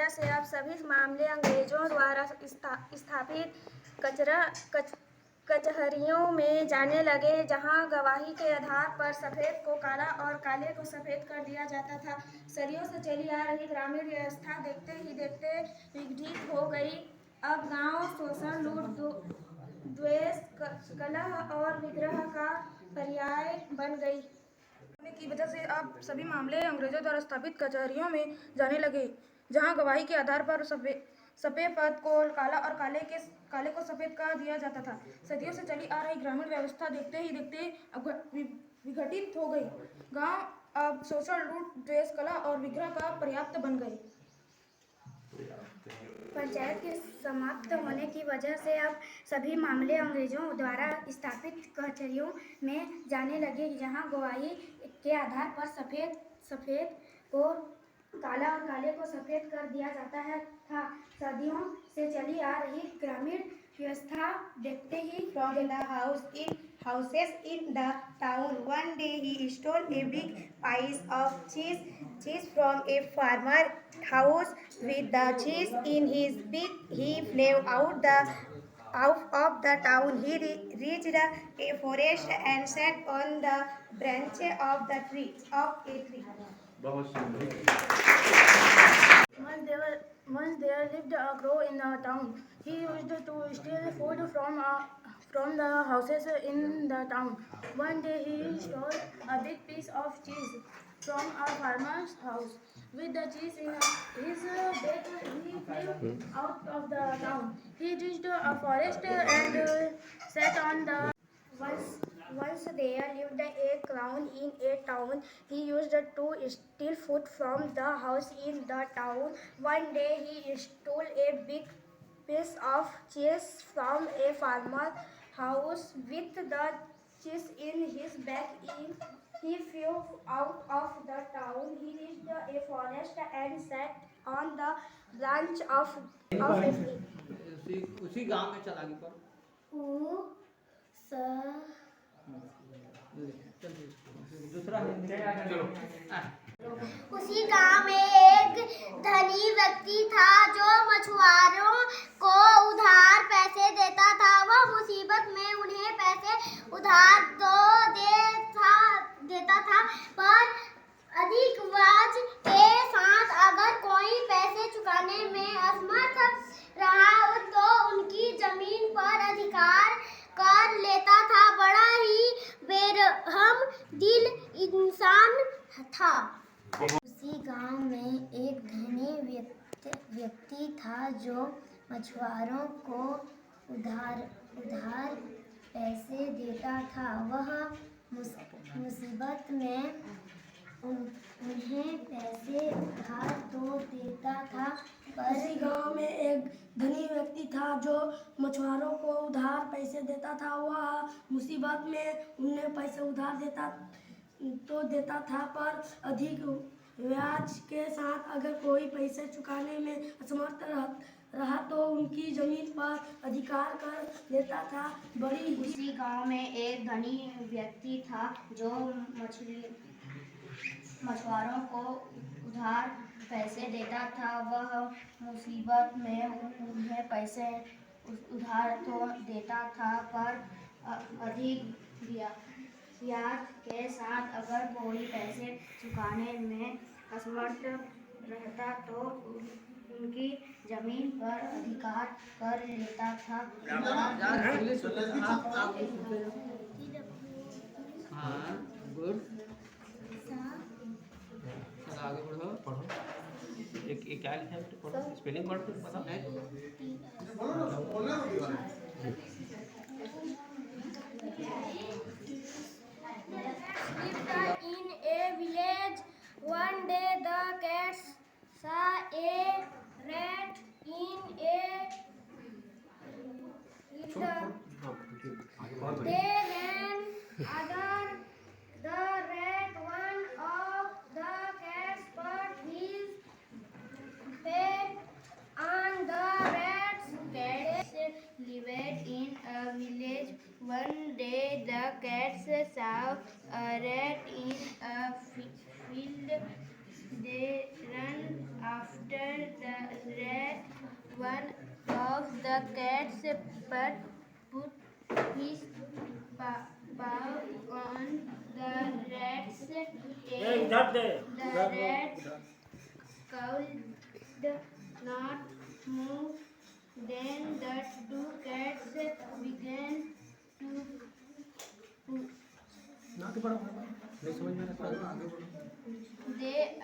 वजह से अब सभी मामले अंग्रेजों द्वारा स्थापित कचहरियों में जाने लगे, जहां गवाही के आधार पर सफेद को काला और काले को सफेद कर दिया जाता था। सदियों से चली आ रही ग्रामीण व्यवस्था देखते ही देखते विघटित हो गई। अब गांव शोषण, लूट, द्वेष, कलह और विग्रह का पर्याय बन गई की वजह से अब सभी मामले अंग्रेजों द्वारा स्थापित कचहरियों में जाने लगे, जहां गवाही के आधार पर सफेद पद को काला और काले को सफेद कर दिया जाता था। सदियों से चली आ रही ग्रामीण व्यवस्था देखते ही देखते अब विघटित हो गई। गांव अब शोषण, लूट, द्वेष, कलह और विग्रह का पर्याप्त बन गए। पंचायत के समाप्त होने की वजह से अब सभी मामले अंग्रेजों द्वारा स्थापित कचहरियों में जाने लगे, जहां गवाही के आधार पर सफेद को काला और काले को सफेद कर दिया जाता था। सदियों से चली आ रही ग्रामीण व्यवस्था देखते ही From the houses in the town, one day he stole a big piece of cheese from a farmer house. With the cheese in his beak, he flew out of the town. He reached a forest and sat on the branch of a tree. Once there lived a crow in the town. He used to steal food from the houses in the town. One day he stole a big piece of cheese from a farmer's house. With the cheese in his beak, he flew out of the town. He reached a forest and sat on the. Once there lived a clown in a town. He used to steal food from the house in the town. One day he stole a big piece of cheese from a farmer's house. With the cheese in his bag, he flew out of the town. He reached a forest and sat on the branch of a tree. उसी गांव में चला गया दूसरा उसी गांव में एक धनी व्यक्ति था जो मछुआरों को उधार पैसे देता था। वह मुसीबत में उन्हें पैसे उधार तो देता था, पर अधिक ब्याज के साथ अगर कोई पैसे चुकाने में असमर्थ रहा तो उनकी जमीन पर अधिकार कर लेता था। बड़ा ही बेरहम दिल इंसान था। उसी गांव में एक धनी व्यक्ति था जो मछुआरों को उधार पैसे देता था। वह मुसीबत में उन्हें पैसे उधार तो देता था, पर उसी गांव में एक धनी व्यक्ति था जो मछुआरों को उधार पैसे देता था। वह मुसीबत में उन्हें पैसे उधार देता था, पर अधिक ब्याज के साथ अगर कोई पैसे चुकाने में असमर्थ रहा तो उनकी जमीन पर अधिकार कर लेता था। उसी गांव में एक धनी व्यक्ति था जो मछुआरों को उधार पैसे देता था। वह मुसीबत में उन्हें पैसे उधार तो देता था, पर अधिक ब्याज के साथ अगर कोई पैसे चुकाने में असमर्थ रहता तो उनकी जमीन पर अधिकार कर लेता था। आगे पढ़ो। एक क्या लिखा है पढ़ो, स्पेलिंग वर्ड पता है? In a village, one day the cats saw a rat in a They ran after the rat. One of the cats put his paw on the rat's cats lived in a village. One day the cats saw a rat in a field. They ran After that, one of the cats put his paw on the rat's tail. The rat could not move. Then the two cats began to they